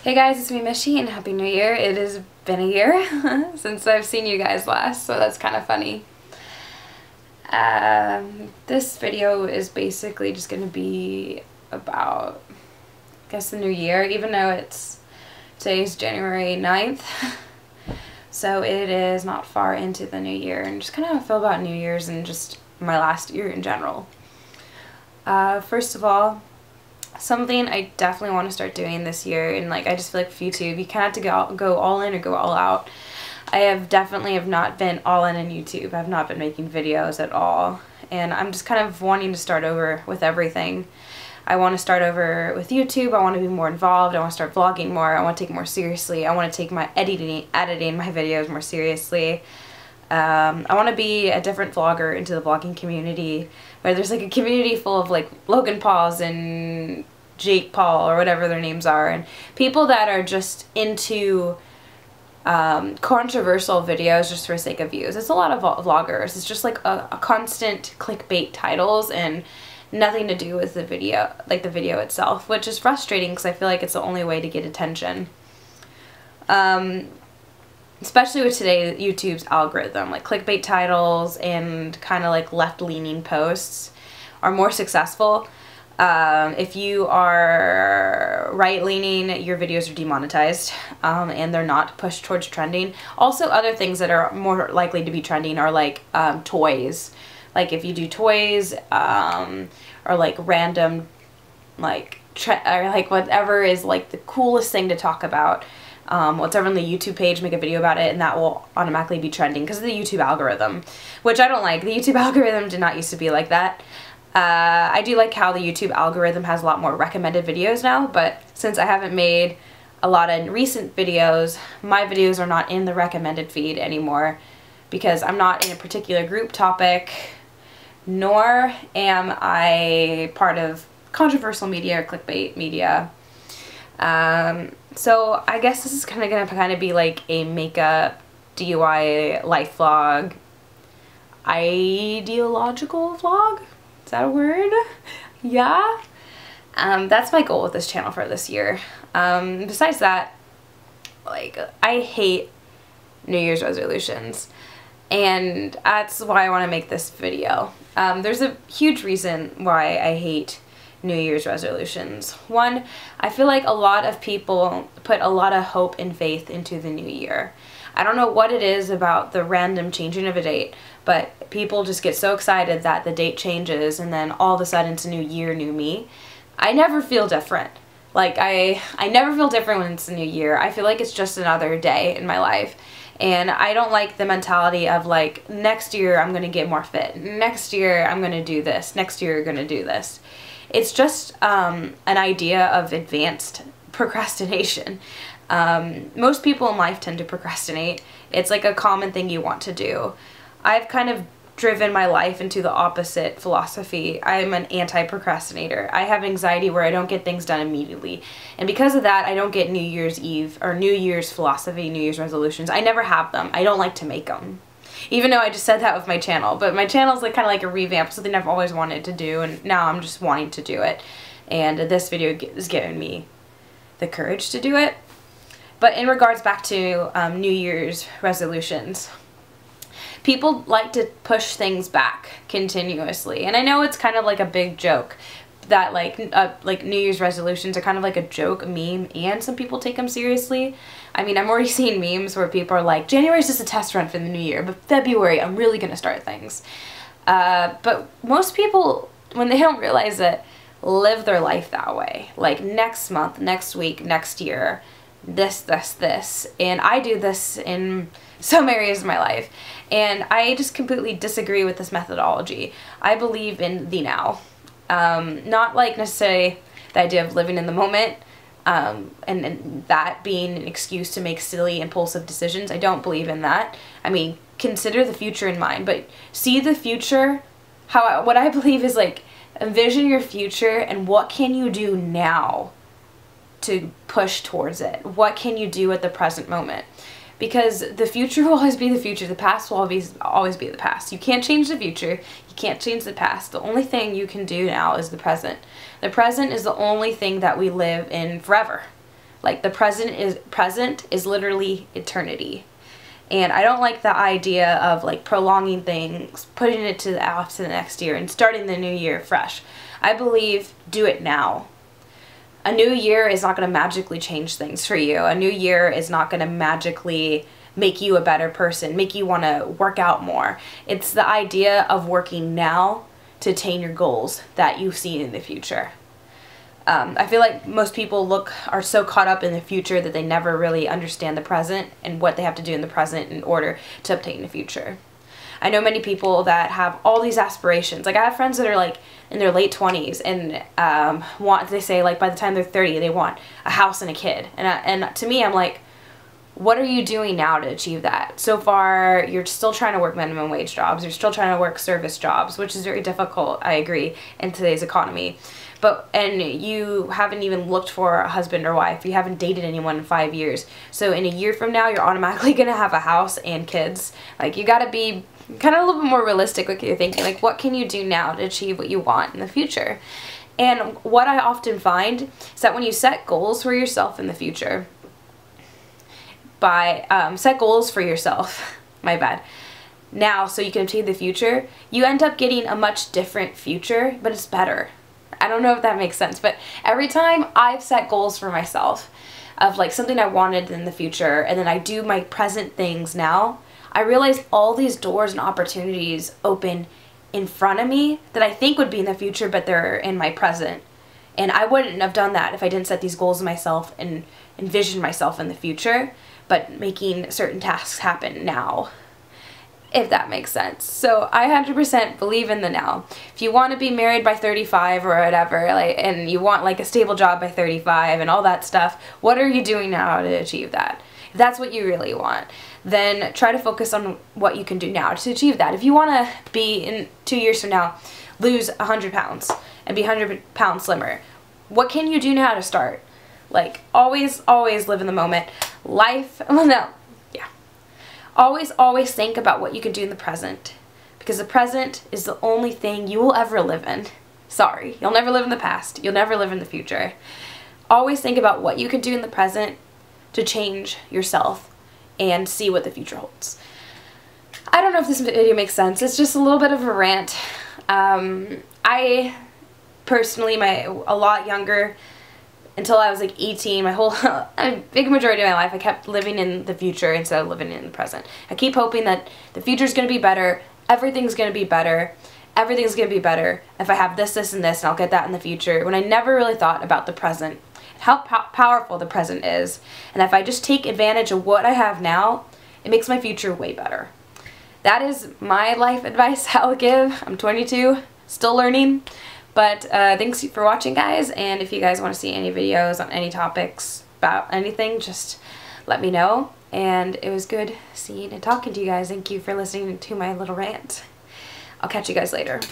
Hey guys, it's me Mishy and Happy New Year. It has been a year since I've seen you guys last, so that's kind of funny. This video is basically just going to be about, I guess, the new year, even though today's January 9th. So it is not far into the new year, and just kind of how I feel about New Year's and just my last year in general. First of all, something I definitely want to start doing this year, and I just feel like with YouTube, you kind of have to go all in or go all out. I definitely have not been all in YouTube. I've not been making videos at all, and I'm just kind of wanting to start over with everything. I want to start over with YouTube. I want to be more involved. I want to start vlogging more. I want to take it more seriously. I want to take my editing my videos more seriously. I want to be a different vlogger into the vlogging community, where there's a community full of Logan Pauls and Jake Paul or whatever their names are, and people that are just into controversial videos just for the sake of views. It's a lot of vloggers. It's just a constant clickbait titles and nothing to do with the video, the video itself, which is frustrating because I feel like it's the only way to get attention. Especially with today, YouTube's algorithm, clickbait titles and kind of left-leaning posts are more successful. If you are right-leaning, your videos are demonetized, and they're not pushed towards trending. Also, other things that are more likely to be trending are toys. If you do toys, or random, or whatever is the coolest thing to talk about. Whatever on the YouTube page, make a video about it, and that will automatically be trending because of the YouTube algorithm, which I don't like. The YouTube algorithm did not used to be like that. I do like how the YouTube algorithm has a lot more recommended videos now, but since I haven't made a lot of recent videos, my videos are not in the recommended feed anymore because I'm not in a particular group topic, nor am I part of controversial media or clickbait media. So I guess this is gonna be a makeup, DIY, life vlog, ideological vlog? Is that a word? Yeah? That's my goal with this channel for this year. Besides that, I hate New Year's resolutions, and that's why I want to make this video. There's a huge reason why I hate New Year's resolutions. One, I feel like a lot of people put a lot of hope and faith into the new year. I don't know what it is about the random changing of a date, but people just get so excited that the date changes and then all of a sudden it's a new year, new me. I never feel different. I never feel different when it's a new year. I feel like it's just another day in my life. And I don't like the mentality of next year I'm going to get more fit. Next year I'm going to do this. Next year I'm going to do this. It's just an idea of advanced procrastination. Most people in life tend to procrastinate. It's a common thing you want to do. I've kind of driven my life into the opposite philosophy. I'm an anti-procrastinator. I have anxiety where I don't get things done immediately. And because of that, I don't get New Year's Eve or New Year's philosophy, New Year's resolutions. I never have them. I don't like to make them. Even though I just said that with my channel. But my channel is kind of a revamp, something I've always wanted to do, and now I'm just wanting to do it. And this video is giving me the courage to do it. But in regards back to New Year's resolutions, people like to push things back continuously. And I know it's kind of a big joke that New Year's resolutions are kind of a joke, a meme, and some people take them seriously. I mean, I'm already seeing memes where people are like, January's just a test run for the new year, but February, I'm really going to start things. But most people, when they don't realize it, live their life that way. Next month, next week, next year, this. And I do this in some areas of my life. And I just completely disagree with this methodology. I believe in the now. Not necessarily the idea of living in the moment, and that being an excuse to make silly, impulsive decisions. I don't believe in that. I mean, consider the future in mind, but see the future. What I believe is envision your future and what can you do now to push towards it? What can you do at the present moment? Because the future will always be the future. The past will always be the past. You can't change the future. You can't change the past. The only thing you can do now is the present. The present is the only thing that we live in forever. Like the present is literally eternity. And I don't like the idea of like prolonging things, putting it to off to the next year and starting the new year fresh. I believe do it now. A new year is not going to magically change things for you. A new year is not going to magically make you a better person, make you want to work out more. It's the idea of working now to attain your goals that you see in the future. I feel like most people are so caught up in the future that they never really understand the present and what they have to do in the present in order to obtain the future. I know many people that have all these aspirations. Like I have friends that are like in their late 20s and they say like by the time they're 30 they want a house and a kid. And to me I'm like, what are you doing now to achieve that? So far, you're still trying to work minimum wage jobs. You're still trying to work service jobs, which is very difficult, I agree, in today's economy. And you haven't even looked for a husband or wife. You haven't dated anyone in 5 years. So in a year from now, you're automatically going to have a house and kids. Like, you got to be kind of a little bit more realistic with your thinking. Like, what can you do now to achieve what you want in the future? And what I often find is that when you set goals for yourself in the future, set goals for yourself, my bad, now so you can achieve the future, you end up getting a much different future, but it's better. I don't know if that makes sense, but every time I've set goals for myself of like something I wanted in the future and then I do my present things now, I realize all these doors and opportunities open in front of me that I think would be in the future, but they're in my present. And I wouldn't have done that if I didn't set these goals myself and envision myself in the future, but making certain tasks happen now, if that makes sense. So I 100% believe in the now. If you want to be married by 35 or whatever, like, and you want like a stable job by 35 and all that stuff, what are you doing now to achieve that? If that's what you really want, then try to focus on what you can do now to achieve that. If you want to be, in 2 years from now, lose 100 pounds and be 100 pounds slimmer, what can you do now to start? Like, always live in the moment. Always think about what you can do in the present, because the present is the only thing you will ever live in. Sorry, you'll never live in the past. You'll never live in the future. Always think about what you can do in the present to change yourself and see what the future holds. I don't know if this video makes sense. It's just a little bit of a rant. I personally, a lot younger, until I was like 18, my whole a big majority of my life, I kept living in the future instead of living in the present. I keep hoping that the future's going to be better, everything's going to be better, everything's going to be better if I have this, this, and this, and I'll get that in the future, when I never really thought about the present, how powerful the present is, and if I just take advantage of what I have now, it makes my future way better. That is my life advice I'll give. I'm 22, still learning. But thanks for watching, guys, and if you guys want to see any videos on any topics about anything, just let me know. And it was good seeing and talking to you guys. Thank you for listening to my little rant. I'll catch you guys later.